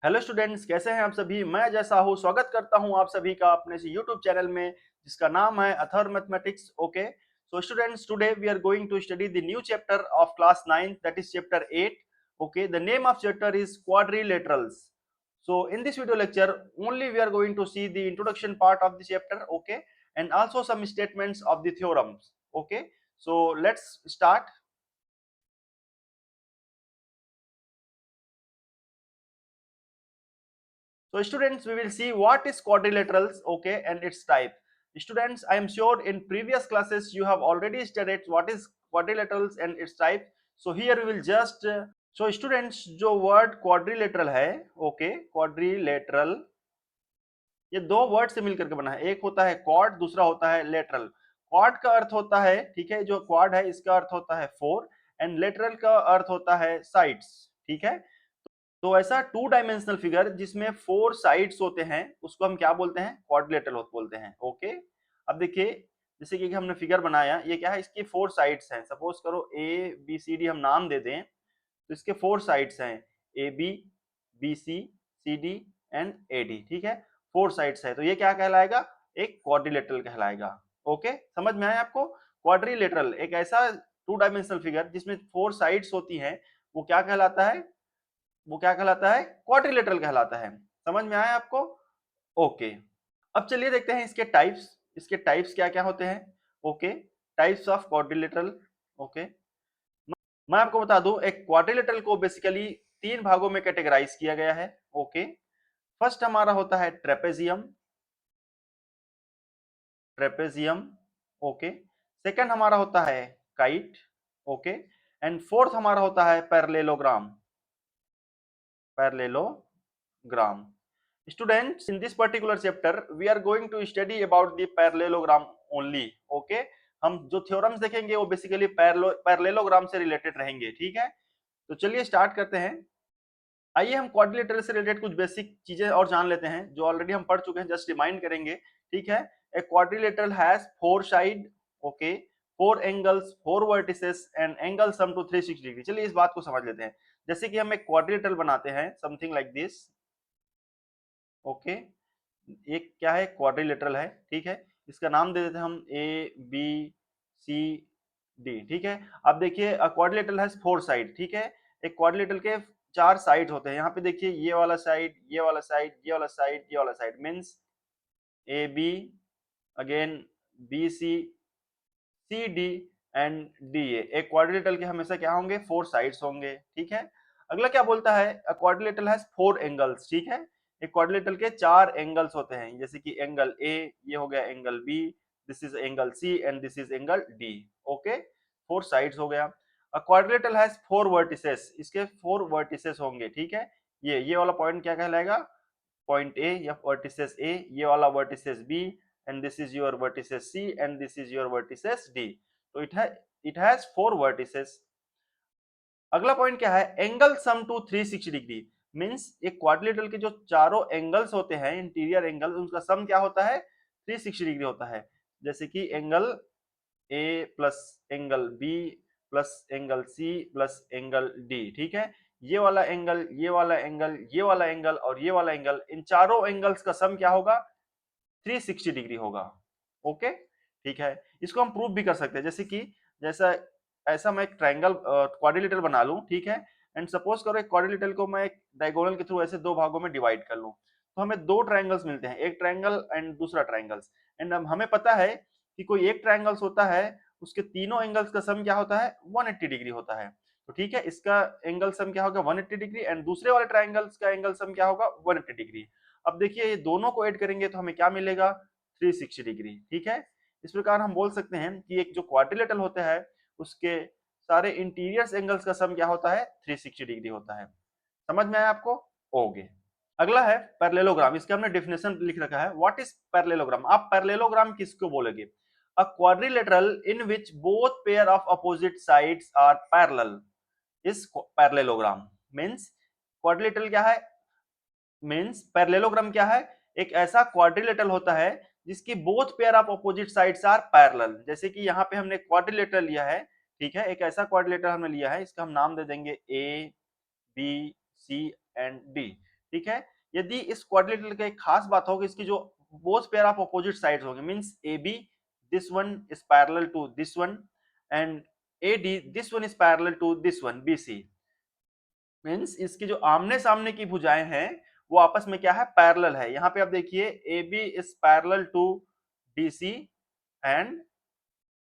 Hello students, कैसे हैं आप सभी। मैं जैसा हूँ स्वागत करता हूँ आप सभी का अपने इस यूट्यूब चैनल में जिसका नाम है Athar mathematics. Okay, so students, today we are going to study the new chapter of class 9, that is chapter 8। Okay, the name of chapter is quadrilaterals. So in this video lecture only we are going to see the introduction part of the chapter, okay, and also some statements of the theorems. Okay, so let's start. So students, we will see what is quadrilaterals, okay, and its type. Students, I am sure in previous classes you have already studied what is quadrilaterals and its type. So here we will just so students, जो word quadrilateral है, okay, quadrilateral, ये दो word से मिलकर के बना है। एक होता है क्वाड, दूसरा होता है लेटरल। क्वाड का अर्थ होता है, ठीक है, जो क्वाड है इसका अर्थ होता है फोर, एंड लेटरल का अर्थ होता है साइड्स, ठीक है। तो ऐसा टू डायमेंशनल फिगर जिसमें फोर साइड्स होते हैं उसको हम क्या बोलते हैं, क्वाड्रिलेटरल बोलते हैं। ओके, अब देखिए, जैसे कि हमने फिगर बनाया, ये क्या है, इसकी फोर साइड्स हैं। सपोज करो ए बी सी डी हम नाम दे दें, तो इसके फोर साइड्स हैं, a b, b c, c d and a d, ठीक है। फोर साइड्स है तो ये क्या कहलाएगा, एक क्वाड्रिलेटरल कहलाएगा। ओके, समझ में आया आपको। क्वाड्रिलेटरल एक ऐसा टू डायमेंशनल फिगर जिसमें फोर साइड्स होती हैं, वो क्या कहलाता है, वो क्या कहलाता है, क्वाड्रिलेटरल कहलाता है। समझ में आया आपको। ओके, अब चलिए देखते हैं इसके टाइप्स। इसके टाइप्स क्या क्या होते हैं। Okay, types of quadrilateral. Okay, मैं आपको बता दूं, एक क्वाड्रिलेटरल को बेसिकली तीन भागों में कैटेगराइज किया गया है। ओके, फर्स्ट हमारा होता है ट्रेपेजियम, ट्रेपेजियम। ओके, सेकंड हमारा होता है काइट। ओके, एंड फोर्थ हमारा होता है parallelogram, parallelogram. Students, in this particular chapter we are going to study about the parallelogram only. Okay, हम जो थ्योरम्स देखेंगे वो बेसिकली पैरेललोग्राम से रिलेटेड रहेंगे, ठीक है। तो चलिए स्टार्ट करते हैं। आइए हम क्वाड्रिलेटरल से रिलेटेड कुछ बेसिक चीजें और जान लेते हैं जो ऑलरेडी हम पढ़ चुके हैं, जस्ट रिमाइंड करेंगे, ठीक है। A quadrilateral has four side, okay, four angles, four vertices and angle sum to 360 degree. चलिए इस बात को समझ लेते हैं। जैसे कि हम एक क्वाड्रिलेटरल बनाते हैं, समथिंग लाइक दिस। ओके, एक क्या है, क्वाड्रिलेटरल है, ठीक है। इसका नाम दे देते हैं हम ए बी सी डी, ठीक है। अब देखिए, क्वाड्रिलेटरल हैज फोर साइड, ठीक है। एक क्वाड्रिलेटरल के चार साइड होते हैं। यहाँ पे देखिए, ये वाला साइड, ये वाला साइड, ये वाला साइड, ये वाला side, means a b, again b c, c d and d a. एक क्वाड्रिलेटरल के हमेशा क्या होंगे, फोर साइड्स होंगे, ठीक है। अगला क्या बोलता है, अ क्वाड्रिलेटरल हैज फोर एंगल्स, ठीक है। एक क्वाड्रिलेटरल के चार एंगल्स होते हैं, जैसे कि एंगल ए, ये हो गया angle b, this is angle C and this is angle d. Okay, four sides हो गया। A quadrilateral has four vertices, इसके फोर वर्टिसेस होंगे, ठीक है। ये वाला पॉइंट क्या कहलाएगा, पॉइंट ए या वर्टिसेस ए, ये वाला vertices b, and this is your vertices C and this is your vertices D. तो it has four vertices. अगला पॉइंट क्या है, angle sum to 360 degree, means एक क्वाड्रिलेटरल के जो चारों एंगल्स होते हैं, इंटीरियर एंगल, उनका सम क्या होता है, 360 डिग्री होता है। जैसे कि angle a plus angle b plus angle c plus angle d, ठीक है। ये वाला एंगल, ये वाला एंगल, ये वाला एंगल और ये वाला एंगल, इन चारों एंगल्स का सम क्या होगा, 360 डिग्री होगा। ओके, ठीक है। इसको हम प्रूव भी कर सकते हैं, जैसे कि जैसा ऐसा मैं एक ट्रायंगल क्वाड्रिलेटरल बना लूं, ठीक है। एंड सपोज करो एक क्वाड्रिलेटरल को मैं एक डायगोनल के थ्रू ऐसे दो भागों में डिवाइड कर लूं, तो हमें दो ट्रायंगल्स मिलते हैं, एक ट्रायंगल एंड दूसरा ट्रायंगल्स। एंड हमें पता है कि कोई एक ट्रायंगल्स होता है, उसके तीनों एंगल्स का सम क्या होता है, 180 डिग्री होता है। तो ठीक है, इसका एंगल सम क्या होगा, 180 डिग्री, एंड दूसरे वाले ट्रायंगल्स का एंगल सम क्या होगा, 180 डिग्री। अब देखिए, ये दोनों को ऐड करेंगे तो हमें क्या मिलेगा, 360 डिग्री, ठीक है। इस प्रकार हम बोल सकते हैं कि एक जो क्वाड्रिलेटरल होता है उसके सारे इंटीरियर एंगल्स का सम क्या होता है, 360 डिग्री होता है। समझ में आया आपको। ओके, अगला है पैरेललोग्राम। इसका हमने डेफिनेशन लिख रखा है, व्हाट इज पैरेललोग्राम। आप पैरेललोग्राम किसको बोलोगे, a quadrilateral in which both pair of opposite sides are parallel is parallelogram. Means quadrilateral क्या है, मींस पैरेललोग्राम क्या है, एक ऐसा क्वाड्रिलेटरल होता है जिसकी both pair of opposite sides are parallel. जैसे कि यहाँ पे हमने क्वाड्रिलेटरल लिया है, ठीक है, एक ऐसा क्वाड्रिलेटरल हमने लिया है, इसका हम नाम दे देंगे a B c and d, ठीक है। यदि इस क्वाड्रिलेटरल का एक खास बात होगी, इसकी जो both pair of opposite sides होंगे, means AB this one is parallel to this one and AD this one is parallel to this one BC, means इसकी जो आमने सामने की भुजाएं हैं वो आपस में क्या है, पैरेलल है। यहाँ पे आप देखिए AB is parallel to DC and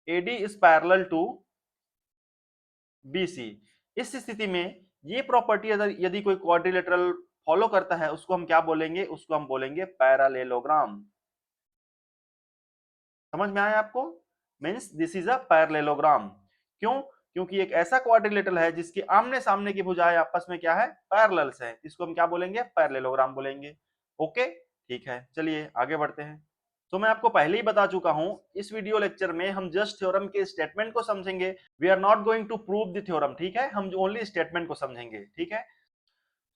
AD is parallel to BC। इस स्थिति में ये प्रॉपर्टी यदि कोई क्वाड्रिलेटरल फॉलो करता है उसको हम क्या बोलेंगे, उसको हम बोलेंगे पैरेललोग्राम। समझ में आया आपको? Means this is a parallelogram. क्यों? क्योंकि एक ऐसा क्वाड्रिलेटरल है जिसकी आमने सामने की भुजाएं आपस में क्या है, पैरेलल्स हैं। इसको हम क्या बोलेंगे, पैरेललोग्राम बोलेंगे। ओके, ठीक है, चलिए आगे बढ़ते हैं। तो मैं आपको पहले ही बता चुका हूं, इस वीडियो लेक्चर में हम जस्ट थ्योरम के स्टेटमेंट को समझेंगे। We are not going to prove the theorem, ठीक है, हम ओनली स्टेटमेंट को समझेंगे, ठीक है।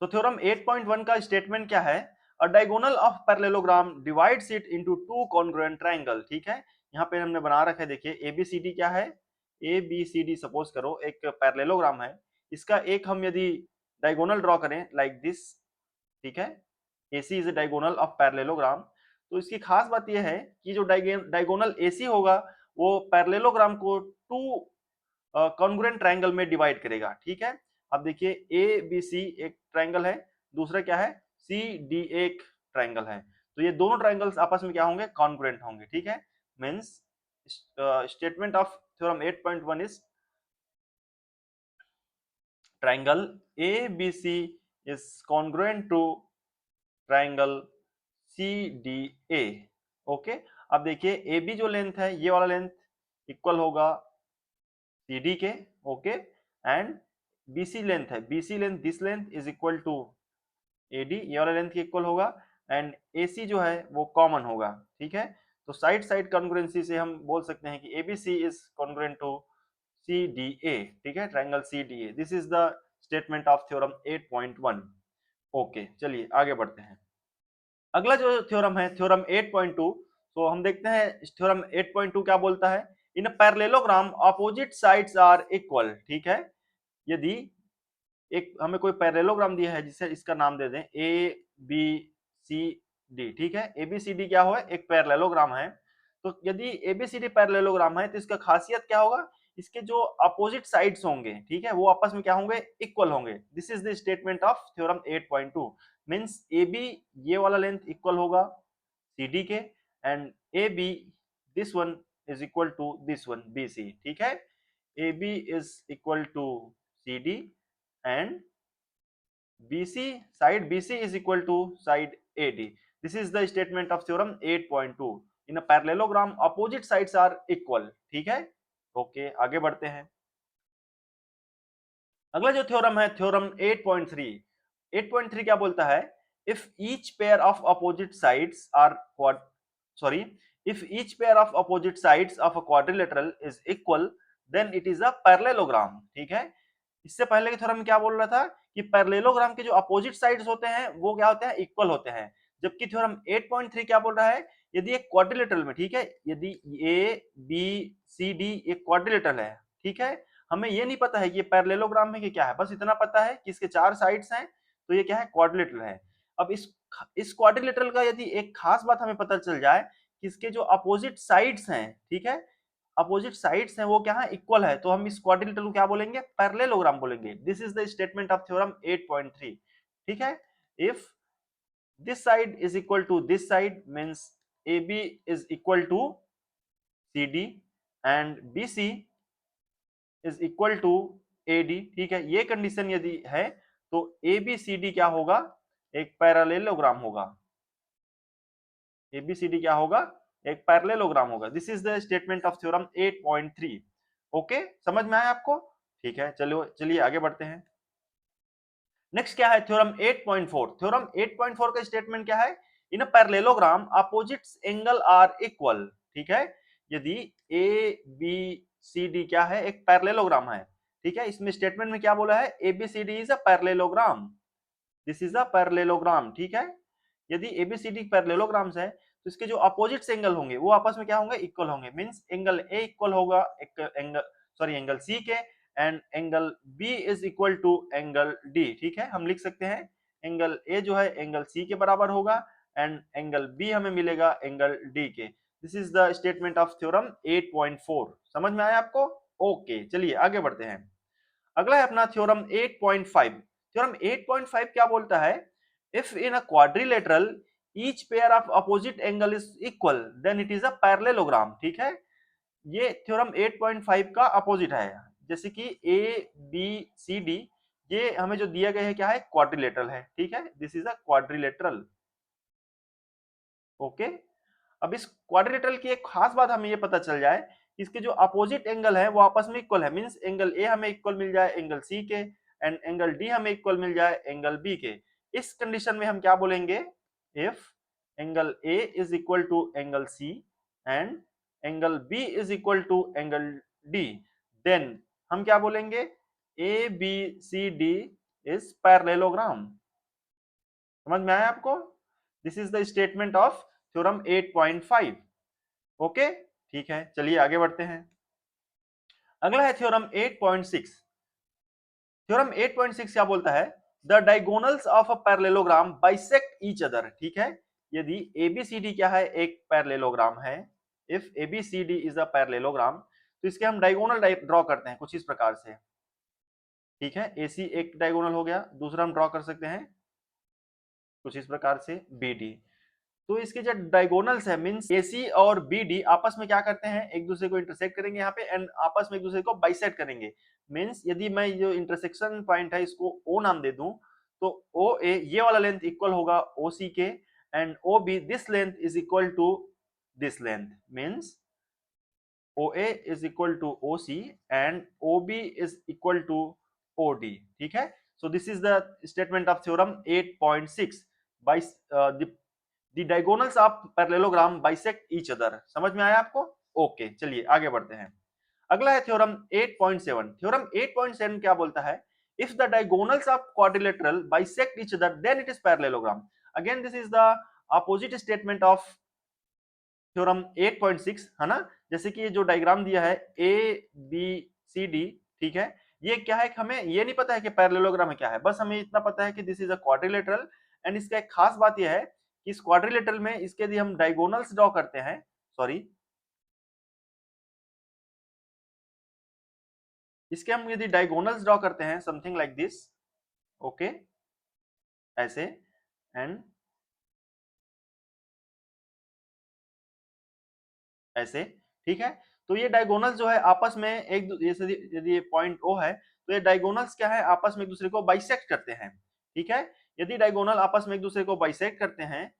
तो थ्योरम 8.1 का स्टेटमेंट क्या है, अ diagonal of parallelogram divides it into two congruent triangle, ठीक है। यहाँ पे हमने बना रखा है, देखिए एबीसीडी क्या है, एबीसीडी सपोज करो एक पैरेललोग्राम है, इसका एक हम यदि डायगोनल ड्रॉ करें लाइक दिस, ठीक है, AC is a diagonal of parallelogram. तो इसकी खास बात यह है कि जो डायगोनल AC होगा वो पैरेललोग्राम को टू कॉन्ग्रुएंट ट्रायंगल में डिवाइड करेगा, ठीक है। अब देखिए ABC एक ट्रायंगल है, दूसरा क्या है, CD एक ट्रायंगल है। तो ये दोनों ट्रायंगल्स आपस में क्या होंगे, कॉन्ग्रुएंट होंगे, ठीक है। Means statement of theorem 8.1 is triangle ABC is congruent to triangle CDA। Okay, अब देखिए AB जो लेंथ है, ये वाला लेंथ इक्वल होगा CD के, ओके, एंड BC लेंथ है, BC length this length is equal to AD, ये वाला लेंथ के इक्वल होगा, एंड AC जो है वो कॉमन होगा, ठीक है। तो साइड साइड कॉन्ग्रुएंसी से हम बोल सकते हैं कि ABC is congruent to CDA, ठीक है, triangle CDA। This is the statement of theorem 8.1। Okay, चलिए आगे बढ़ते हैं। अगला जो थ्योरम है थ्योरम 8.2, तो हम देखते हैं थ्योरम 8.2 क्या बोलता है, in a parallelogram opposite sides are equal, ठीक है। यदि एक हमें कोई पैरेललोग्राम दिया है जिसे इसका नाम दे दें ABCD, ठीक है, ABCD क्या हुआ, एक पैरेललोग्राम है। तो यदि ABCD पैरेललोग्राम है तो इसका खासियत क्या होगा, इसके जो अपोजिट साइड्स होंगे, ठीक है, वो आपस में क्या होंगे, इक्वल होंगे। This is the statement of theorem 8.2। Means AB ये वाला लेंथ इक्वल होगा CD के, and AB this one is equal to this one BC, ठीक है। AB is equal to CD and BC is equal to side AD। This is the statement of theorem 8.2। In a parallelogram opposite sides are equal, ठीक है। Okay, आगे बढ़ते हैं। अगला जो theorem है थ्योरम 8.3। 8.3 क्या बोलता है, if each pair of opposite sides are sorry if each pair of opposite sides of a quadrilateral is equal then it is a parallelogram, ठीक है। इससे पहले के थ्योरम में क्या बोल रहा था कि पैरेललोग्राम के जो अपोजिट साइड्स होते हैं वो क्या होते हैं, इक्वल होते हैं। जबकि थ्योरम 8.3 क्या बोल रहा है, यदि एक क्वाड्रिलेटरल में, ठीक है, यदि ABCD एक क्वाड्रिलेटरल है, ठीक है, हमें ये नहीं पता है कि ये पैरेललोग्राम है कि क्या है, बस इतना पता है कि इसके चार साइड्स हैं तो ये क्या है, क्वाड्रिलेटरल है। अब इस क्वाड्रिलेटरल का यदि एक खास बात हमें पता चल जाए कि इसके जो अपोजिट साइड्स हैं, ठीक है, अपोजिट साइड्स हैं वो क्या है, इक्वल है, तो हम इस क्वाड्रिलेटरल को क्या बोलेंगे, पैरेललोग्राम बोलेंगे। This is the statement of theorem 8.3, ठीक है। If this side is equal to this side means AB is equal to CD and BC is equal to AD, ठीक है। ये कंडीशन यदि है तो ABCD क्या होगा, एक पैरेललोग्राम होगा। ABCD क्या होगा, एक पैरेललोग्राम होगा। This is the statement of theorem 8.3। Okay, समझ में आया आपको? ठीक है, चलो चलिए आगे बढ़ते हैं। नेक्स्ट क्या है थ्योरम 8.4। थ्योरम 8.4 का स्टेटमेंट क्या है, in a parallelogram opposites angle are equal, ठीक है। यदि ABCD क्या है, एक पैरेललोग्राम है, ठीक है। इसमें स्टेटमेंट में क्या बोला है, ABCD is a parallelogram, this is a parallelogram, ठीक है। यदि ABCD पैरेललोग्राम्स है तो इसके जो अपोजिट एंगल होंगे वो आपस में क्या होंगे, इक्वल होंगे। मींस एंगल A इक्वल होगा एंगल C के, and angle B is equal to angle D, ठीक है। हम लिख सकते हैं एंगल ए जो है एंगल सी के बराबर होगा एंड एंगल बी हमें मिलेगा एंगल डी के। This is the statement of theorem 8.4। समझ में आया आपको? ओके, चलिए आगे बढ़ते हैं। अगला है अपना थ्योरम 8.5। थ्योरम 8.5 क्या बोलता है? If in a quadrilateral each pair of opposite angle is equal then it is a parallelogram. ठीक है, ये थ्योरम 8.5 का अपोजिट है। जैसे कि ए बी सी डी ये हमें जो दिया गया है क्या है? क्वाड्रिलेटरल है। ठीक है, this is a quadrilateral. Okay, अब इस क्वाड्रिलेटरल की एक खास बात हमें ये पता चल जाए, इसके जो अपोजिट एंगल है वो आपस में इक्वल है। मींस एंगल ए हमें इक्वल मिल जाए एंगल सी के एंड एंगल डी हमें इक्वल मिल जाए एंगल बी के। इस कंडीशन में हम क्या बोलेंगे? If angle A is equal to angle C and angle B is equal to angle D, then हम क्या बोलेंगे? A B C D is parallelogram. समझ में आया आपको? This is the statement of theorem 8.5। Okay, ठीक है, चलिए आगे बढ़ते हैं। अगला है थ्योरम 8.6। थ्योरम 8.6 क्या बोलता है? The diagonals of a parallelogram bisect each other. ठीक है, यदि एबीसीडी क्या है? एक पैरेललोग्राम है। If ABCD is a parallelogram तो इसके हम डायगोनल ड्रॉ करते हैं कुछ इस प्रकार से। ठीक है, एसी एक डायगोनल हो गया, दूसरा हम ड्रॉ कर सकते हैं कुछ इस प्रकार से बीडी। तो इसके जो डायगोनल्स है मींस एसी और बीडी आपस में क्या करते हैं? एक दूसरे को इंटरसेक्ट करेंगे यहाँ पे एंड आपस में एक दूसरे को बाइसेक्ट करेंगे। मींस यदि मैं जो इंटरसेक्शन पॉइंट है इसको ओ नाम दे दूं तो ओ ए ये वाला लेंथ इक्वल होगा ओ सी के and O B this length is equal to this length. Means O A is equal to O C and O B is equal to O D. ठीक है, so this is the statement of theorem 8.6 by The diagonals of parallelogram bisect each other। समझ में आया आपको? Okay, चलिए आगे बढ़ते हैं। अगला है थ्योरम 8.7। थ्योरम 8.7 क्या बोलता है? If the diagonals of quadrilateral bisect each other, then it is parallelogram। Again, this is the opposite statement of theorem 8.6 है ना। जैसे कि ये जो डायग्राम दिया है ए बी सी डी, ठीक है, ये क्या है? हमें ये नहीं पता है कि पैरेललोग्राम है क्या है, बस हमें इतना पता है कि this is a quadrilateral. And इसका एक खास बात यह है कि इस क्वाड्रिलेटरल में इसके यदि हम डायगोनल्स ड्रॉ करते हैं, सॉरी, इसके हम यदि डायगोनल्स ड्रॉ करते हैं समथिंग लाइक दिस, ओके, ऐसे एंड ऐसे, ठीक है, तो ये डायगोनल्स जो है आपस में एक जैसे यदि ये पॉइंट ओ है तो ये डायगोनल्स क्या है? आपस में एक दूसरे को बाइसेक्ट करते हैं। ठीक है, यदि डायगोनल आपस में एक दूसरे को बाइसेक्ट करते हैं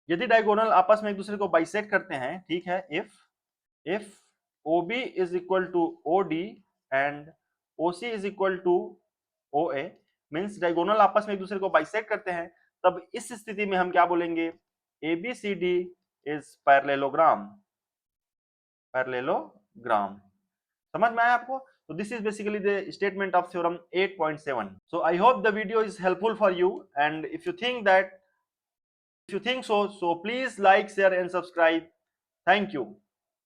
यदि डायगोनल आपस में एक दूसरे को बाइसेक्ट करते हैं, ठीक है, if OB is equal to OD and OC is equal to OA, means diagonal आपस में एक दूसरे को बाइसेक्ट करते हैं, तब इस स्थिति में हम क्या बोलेंगे? ABCD is parallelogram. पैरेललोग्राम। समझ में आया आपको? So this is basically the statement of theorem 8.7. So I hope the video is helpful for you, and if you think so, so please like, share and subscribe. Thank you.